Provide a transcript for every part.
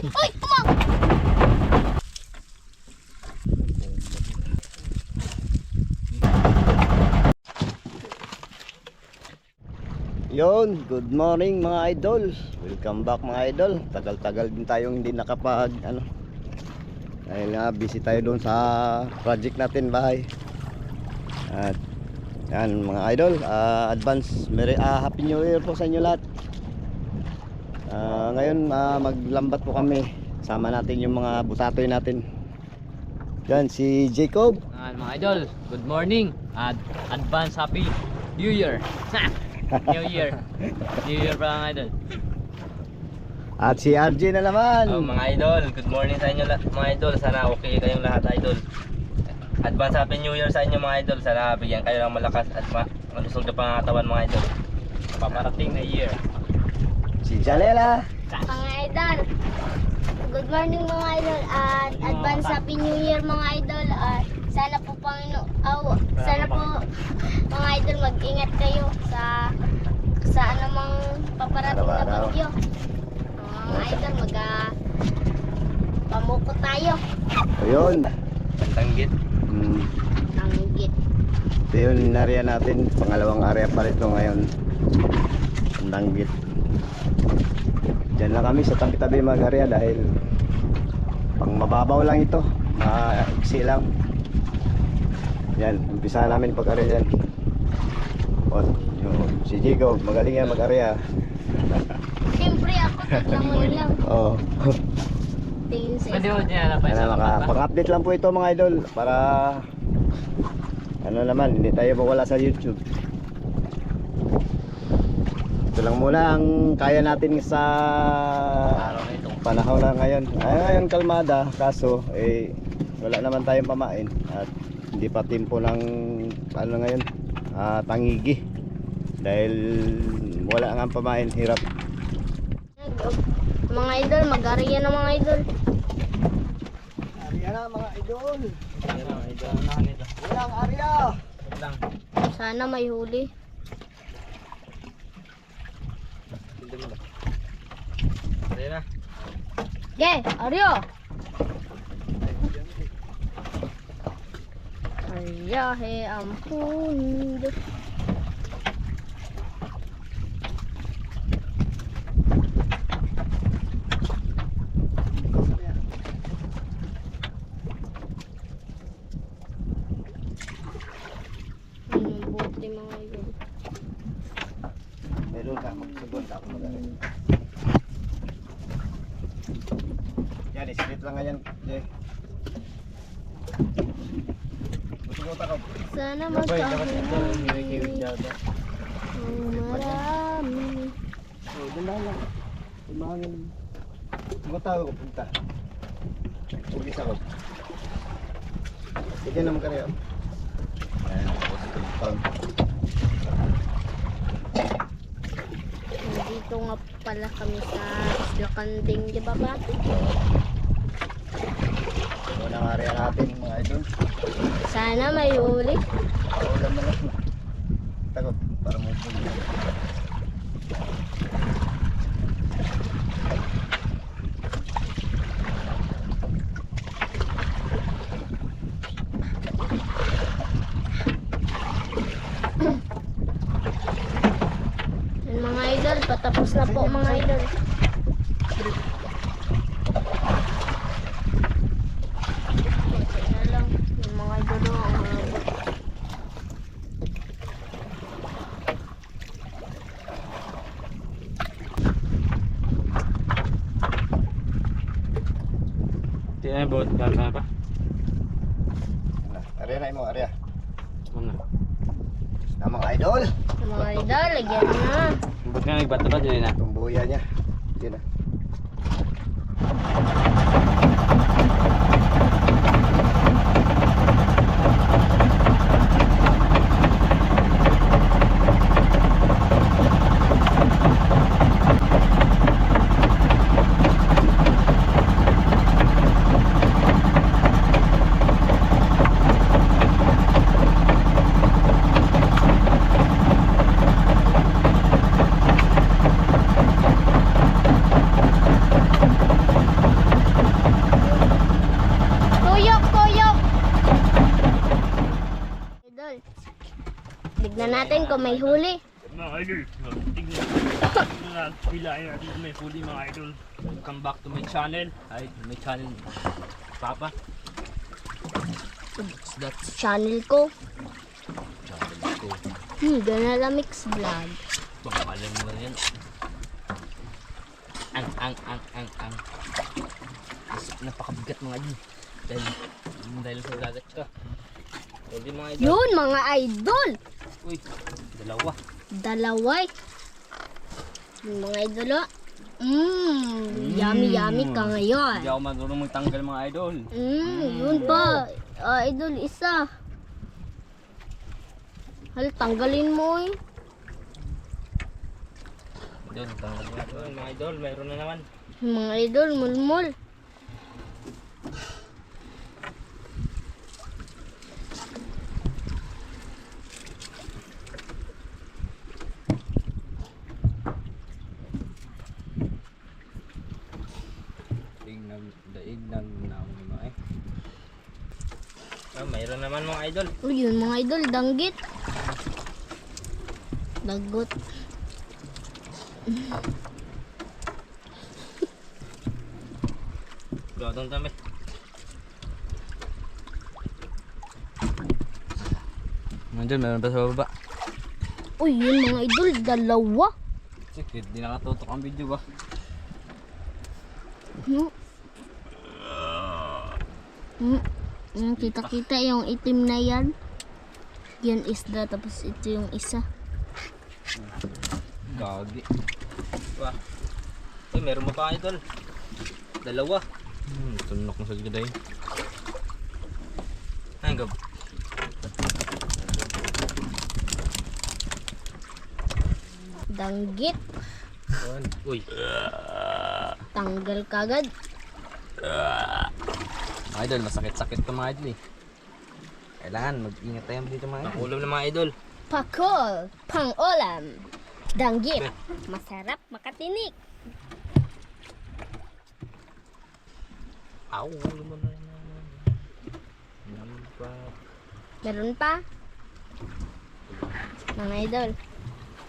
Uy! Uma! Yon, good morning mga idol. Welcome back mga idol. Tagal-tagal din tayong hindi nakapag dahil nga busy tayo doon sa project natin bahay. At yan mga idol, advance Happy New Year po sa inyo lahat. Ngayon maglambat po kami. Sama natin yung mga busatoy natin. Yan si Jacob. Mga idol, good morning at advance happy New Year. New Year. New Year pa mga idol. At si RJ na naman. Mga idol, good morning sa inyo mga idol. Sana okay kayong lahat idol. Advance happy New Year sa inyo mga idol. Sana bigyan kayo ng malakas at malusog na pangatawan mga idol. Paparating na year. Si Jalela. Mga idol, good morning mga idol at advance happy new year mga idol. Sana po sana po mga idol mag-ingat kayo sa anumang paparating na bagyo. Mga idol, pamuko tayo. Ayun. Tanggit. Tanggit. Ito yung area natin. Pangalawang area pa ito ngayon. Tanggit. Diyan lang kami sa tabi-tabi mag-area dahil pang mababaw lang ito. Maiksi lang. Yan, umpisa namin pag-area yan. O, si Jacob, magaling yan mag-area. Siyempre ako, tatlangon lang. Oo. Tingin sa Pwede isa. mo dyan na pa Pang-update lang po ito mga idol para ano naman, hindi tayo mawala sa YouTube. Ito lang muna ang kaya natin sa araw na ito. panahon na ngayon. Ngayon kalmada, kaso wala naman tayong pamain at hindi pa tempo ng ano ngayon, tangigi. Dahil wala nga pamain, hirap. Mga idol, mag-area na mga idol. Area na mga idol. Ayun mga idol, nahan ito. Walang area. Lang. Sana may huli. Ayun na. Ge, Aryo! Aryahe ang mundo. Buti mga idol. Meron ka, magsugod ako mag-area. Yan, isplit lang ganyan. Jay. Gusto ko. Sana Dapat magkahuli dada. ang marami. Oh, ganda lang. Umangin. Mga tao ko punta. Ugis ako. Sige naman kaya. Ayan, Dito nga pala kami sa Isla Kanding, di ba ba? ito na ang area natin mga idol. Sana may huli. Paulan na lang. Takot para mo puno. Yan mga idol, patapos na po mga idol. Konti na lang. Yung mga idol ang habot. Di na bot ba pa? Area na mo, area. Mana? Na mga idol. Yung mga idol, lagyan na. Bot nga nagbato ba dyan na? Tumbuya niya. Yun na. natin kung may huli. Mga idol, tingnan na pilain natin kung may huli mga idol. Welcome back to my channel. Ay, my channel Papa. That's Channel ko. channel ko. Ganala mix vlog. Pagkalan mo yan. Ang. Napakabigat mga idol. Dahil sa dagat ka. Hindi mga idol. Yun mga idol. Uy, dalawa. Dalaway. Yung mga idol oh. Yummy ka ngayon. Hindi ako marunong magtanggal mga idol. Yun pa. Idol, isa. Tanggalin mo eh. Idol, tanggal mga idol. Mga idol, mayroon na naman. Mga idol, mulmul. Daig na mga eh. Mayroon naman mga idol. Uy, yun mga idol, danggit. Dagot. Gatong dami. Mga idol, meron pa sa baba. Uy, yun mga idol, dalawa. Sige, di nakatutok ang video ba? Kita-kita yung itim na yan. Yan isda, tapos ito yung isa. Gagi. Wah. Uy, meron mo pa idol. Dalawa. Tunok mo sa gaday. Ay, gab. Danggit. Uy. Tanggal kagad. Mga idol, masakit-sakit ka mga idol eh. Kailangan mag-ingat tayo dito mga idol. Nakulam na mga idol. Pakol, pang-ulam. Danggit. Masarap makatinik. Aw, ulo mo na. Meron pa? Mga idol.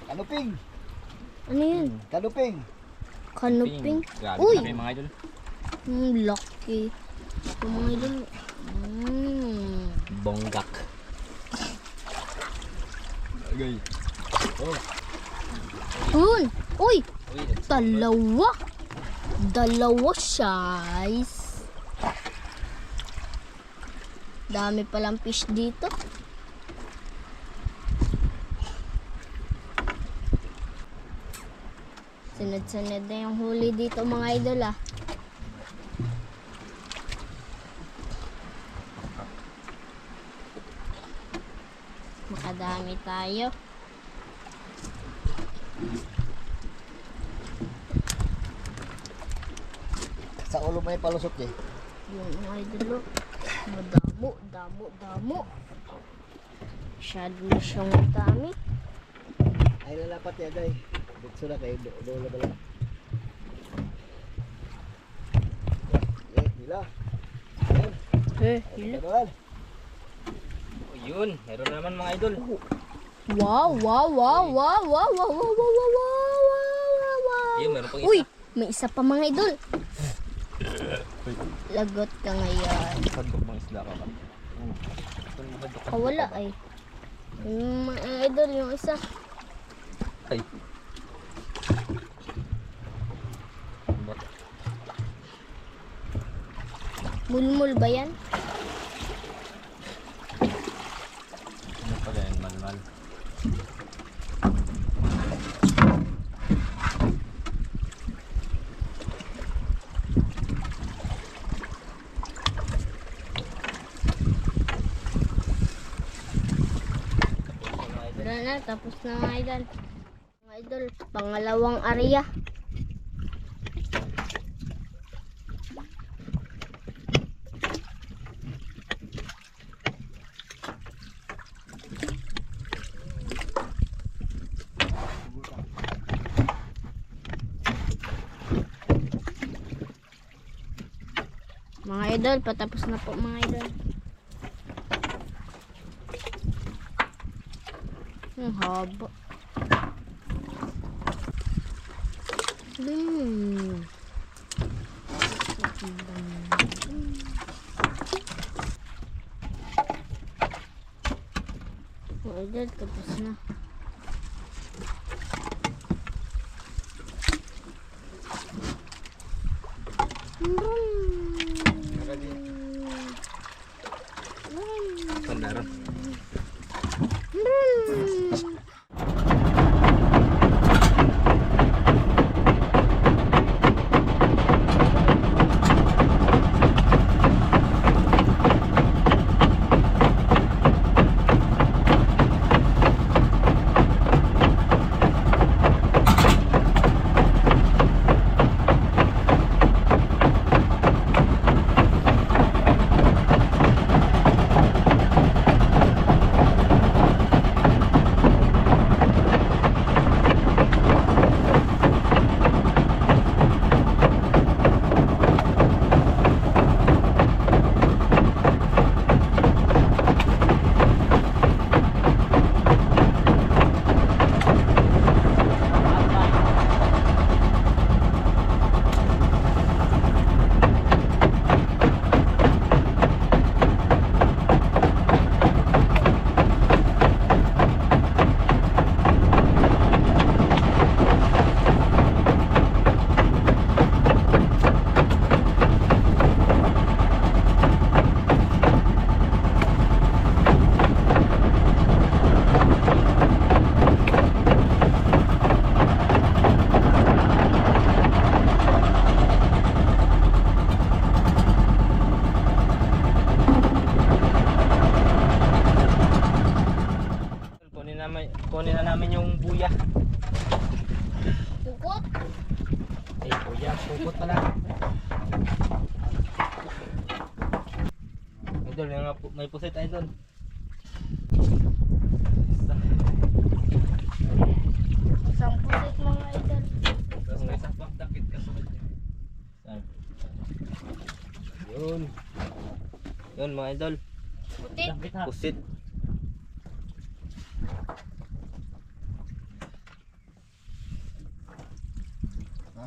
Kanuping! Ano yun? Kanuping! Kanuping. Grabe Uy! na kayo mga idol. Lucky. Ito mga idol. Bonggak. Agay. Oh. Yun! Uy! Uy, Dalawa! Dalawa size. Dami palang fish dito. Sunod-sunod na yung huli dito mga idol ah. Makadami tayo. Sa ulo may palusot eh. Yung mga idol oh. Damo. Masyado na siyang dami. Ay lalapat ya day. Dito na kayo. Doon na ba lang? Hila. Hila. Doon. Oh, yun, meron na naman mga idol. Wow. Ayun, meron pang isa. Uy, may isa pa mga idol. Lagot ka ngayon. Hadok mga isla ka ba? Wala ay. Yung mga idol, yung isa. Ay. Ba't? Mulmul ba yan? Ano pala yan, malmal? Wala na, tapos na mga idol. Mga idol, pangalawang area. Mga idol, patapos na po mga idol. Ang haba. Oh, idol, tapos na. Pandaron. Kunin na namin yung buya. Pukot. Eh, buya, pupot pala. Idol, may pusit idol. Isang pusit mga idol. Tapos may sapak dakit ka sa kanya. Yun. Yun mga idol. Putit. Pusit.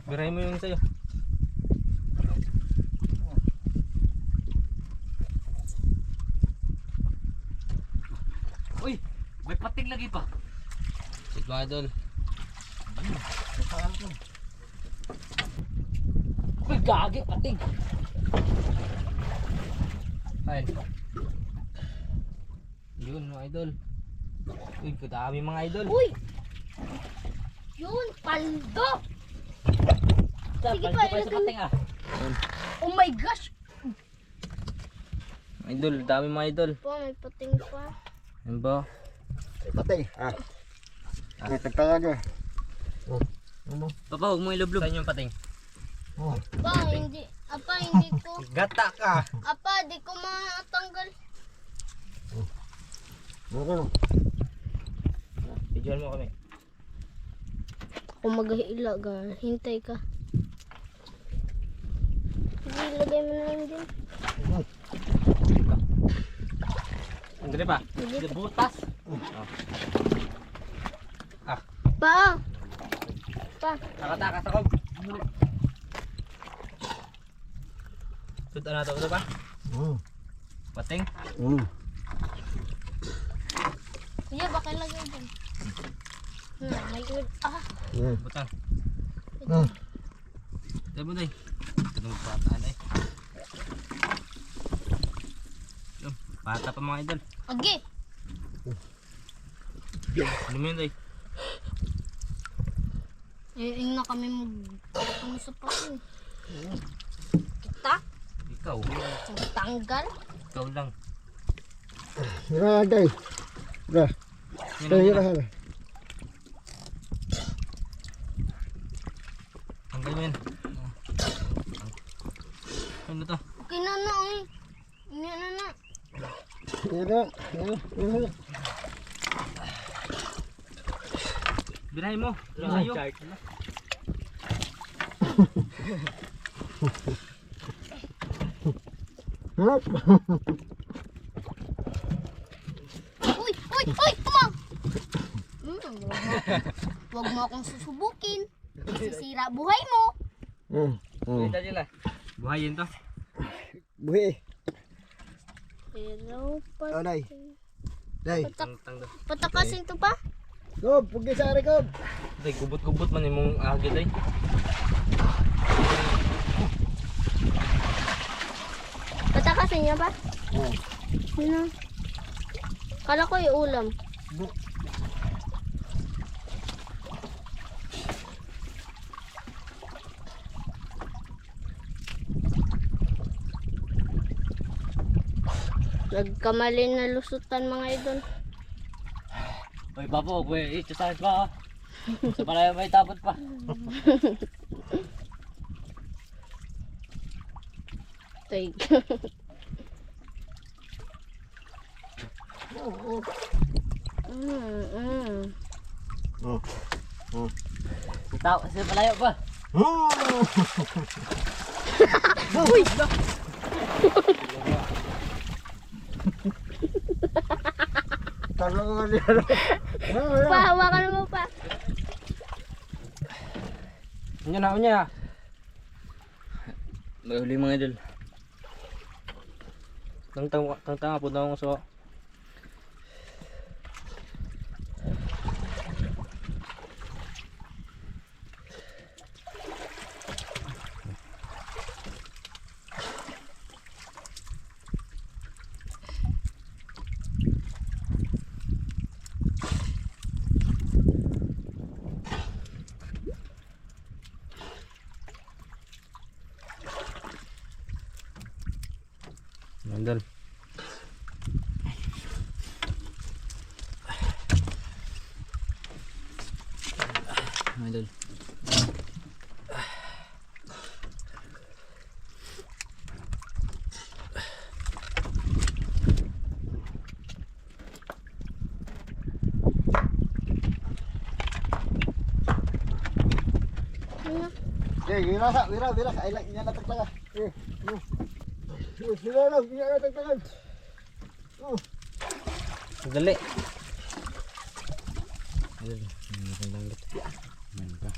Biray mo yung sa'yo. Uy, may pating lagi pa. Sit mga idol. Uy, gagi, pating. Ayun. Yun mga idol. Uy, kadami mga idol. Uy! Yun, paldo! Sige pa, Paldo kayo sa ilagay. pating ah. Oh my gosh! Idol, dami mga idol. Pa, may pating pa. Yan ba? Patay. May tagtalaga. Papa, huwag mo ilublob. Saan yung pating? Pa, hindi. Apa, hindi ko. Gata ka! Apa, di ko matanggal. Videoan mo kami. Ako maghihila, hintay ka. Sige, ilagay mo na lang din. Andre pa? Sige. Butas. Pa! Pa! Nakatakas ako. Sudan na ito ba? Pating? Sige, baka ilagay din. May good. Butang. Diyan mo day. Ito nung pataan eh. Yun, bata pa mga idol. Okay. Ano mo yun day? Na kami ano sa pating. Kita? Ikaw. Tanggal? Ikaw lang. Day. Dah. Yun ang yun. Tanggal mo yun. Ano to? Okay na na eh. Ini na na. Birahin mo. Layo. Uy! Uy! Uy! Kumang! Huwag mo akong susubukin. Sisira buhay mo. Kita nila. Buhayin to. Buhi. Pero Oh, Day. Day. patakasin to pa. Gob, pugi sa ari, Gob. Day, gubot-gubot man imong agit ay. Patakasin niya pa. Oh. Ano? Kala ko yung ulam. Nagkamali na lusutan mga idol. Uy, Papo, uy, ito sa pa. Sa pala may tapot pa. Tay. Oh. Oh. Sa palayo pa. Tarlo nga niya. Pa, hawakan mo pa. Unya. Mahuli mga idol. Tang po daw so. Idol. Idol. Wira. Ay lang niya natagtaga. Wira, niya natagtaga. Dali. Idol, magandang gito. Man pa.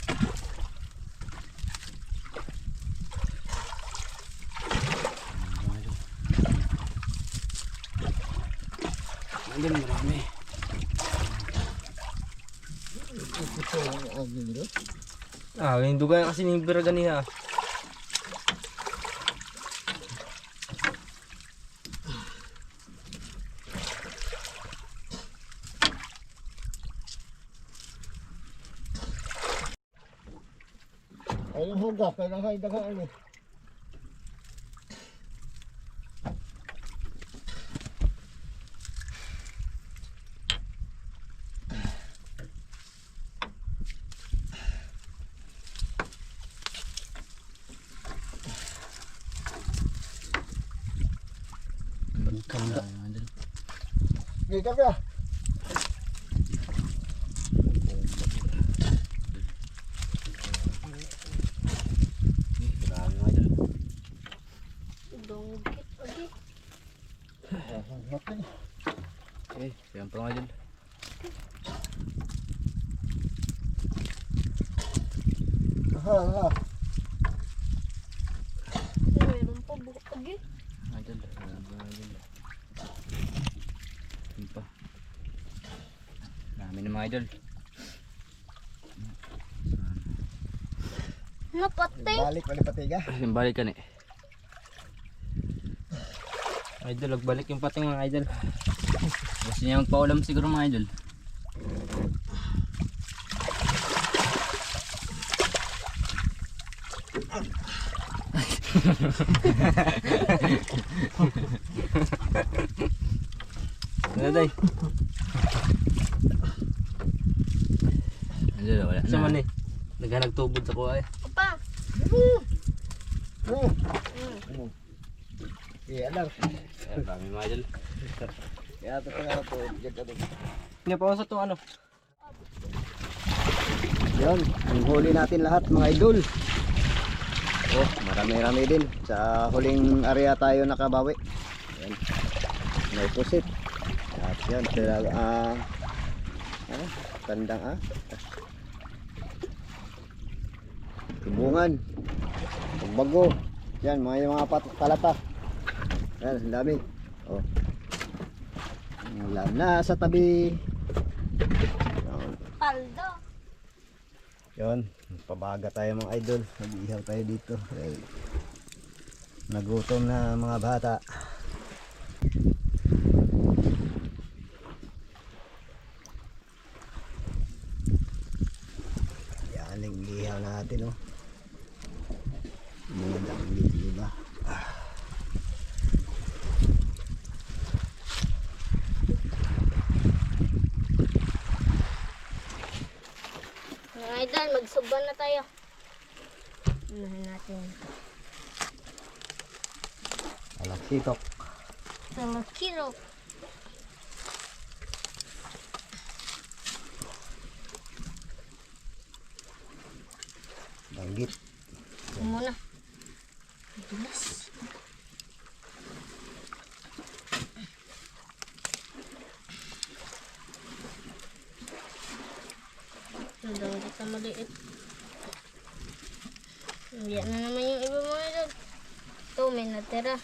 Idol, marami. Yung dugay kasi ni Biraga niya. Ayun hugak, kailang kain daga ano. Kanda. Gika ba? Donggit lagi. Okay, siyan pa mga idol. Ha. Meron pa buhok lagi. Idol, siyan pa mga idol. Siyan pa. Dami na mga idol. Napatay. Balik patiga. Balik ka ni. Idol, nagbalik yung pating mga idol. Gusto niya magpaulam siguro mga idol. Ano day? Idol, wala na. Sama ni. Nagtubod sa kuha eh. Pa. Iya lang. Dami mga idol. Kaya ito nga ito. Hindi pa ako sa itong ano. Yan, ang huli natin lahat mga idol. Oh, marami-rami din. Sa huling area tayo nakabawi. Yan. May pusit. At yan, Tandang Tubungan. Pagbago. Yan, mga talata. Yan, ang dami. Oh. Wala na sa tabi. Paldo. Yun, pabaga tayo mga idol. Nag-ihaw tayo dito. Nagutom na mga bata. Yan, nag-ihaw natin, oh. Mga dangit, diba? Mga idol, magsuban na tayo. Unahin natin. Alaksitok. Sa makiro. Danggit. Ito muna. Bilas. Ang danggit na maliit. Yan na naman yung iba mga idol. Ito, may natira.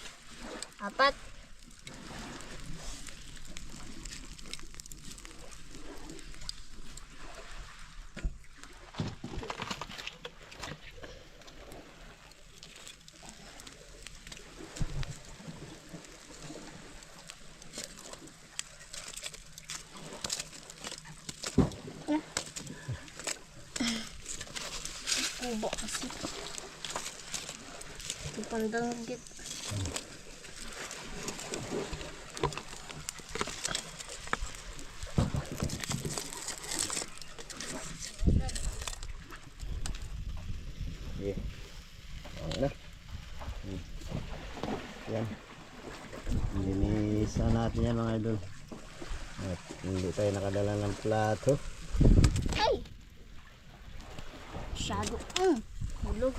4. Kubo kasi. Ito pang danggit. Yeah. Okay na. Yan. Linisan natin yan mga idol. At hindi tayo nakadala ng plato. Ay! Masyado. Hulog.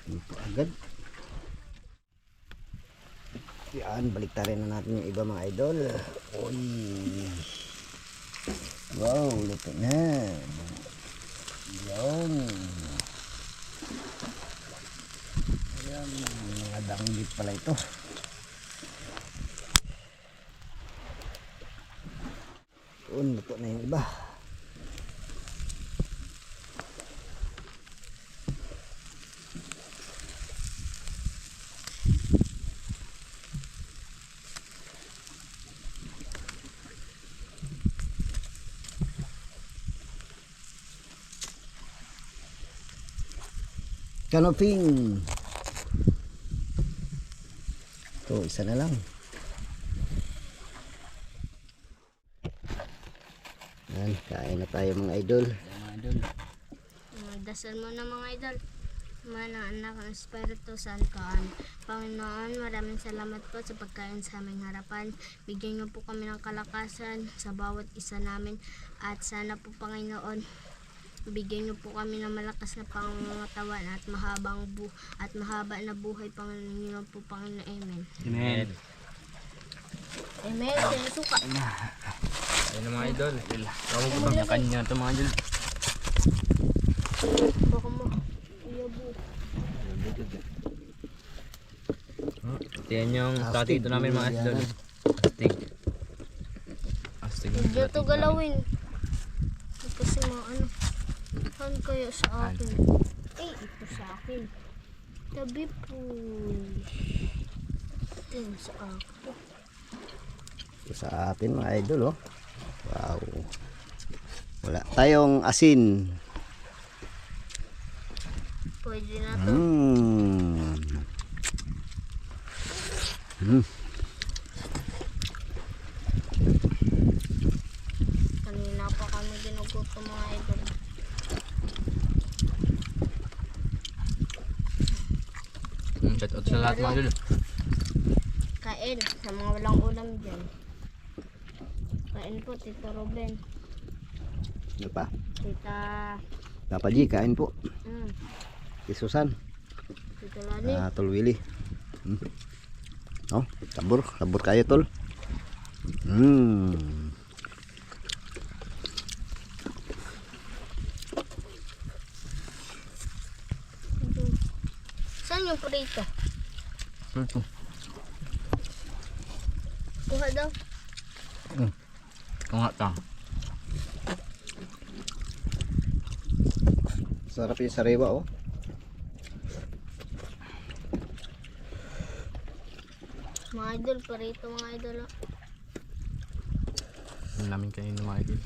Ito agad. Yan, baliktarin na natin yung iba mga idol. Uy. Wow, luto na. Yan. Ayan, mga danggit pala ito. Yun, luto na yung iba. Kanoping. Ito, isa na lang. Yan, kain na tayo mga idol. Mga idol. Dasal mo na mga idol. Mga anak ng Espiritu Santo. Panginoon, maraming salamat po sa pagkain sa aming harapan. Bigyan niyo po kami ng kalakasan sa bawat isa namin. At sana po Panginoon, bigyan niyo po kami ng malakas na pangangatawan at mahaba na buhay, Panginoon po, Panginoon. Amen. Amen. Amen. Sinusuka. Ayun na mga idol. Tawag ko bang kanya ito mga idol. Baka mo. Iyabo. Yan yung Astig. dito namin mga idol. Astig. Astig. Hindi ito galawin. Kasi ano. Saan kayo sa akin? Ito sa akin. Tabi po. Ito sa akin. Ito sa atin mga idol, oh. Wow. Wala tayong asin. Pwede na to. Kanina pa kami ginugutom mga idol. Shout out sa lahat mga idol. Kain Kain sa mga walang ulam dyan. Kain po, Tito Ruben. Ano pa? Tita... Papa G, kain po. Mm, Isusan. Tito Lani. Tol Willy. Oh, sabur. Sabur kayo, tol. Saan yung prito? Ito. Kuha daw. Kung nga ta. Sarap yung sariwa, oh. Mga idol, prito mga idol. Oh. Ang namin kayo ng mga idol.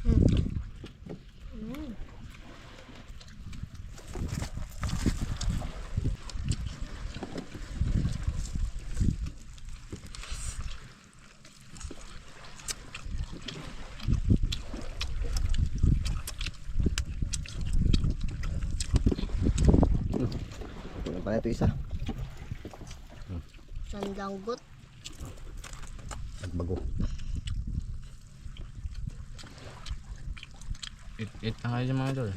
Mm. Ano pa ito isa? Sandanggot. At bago. It na kayo mga idol.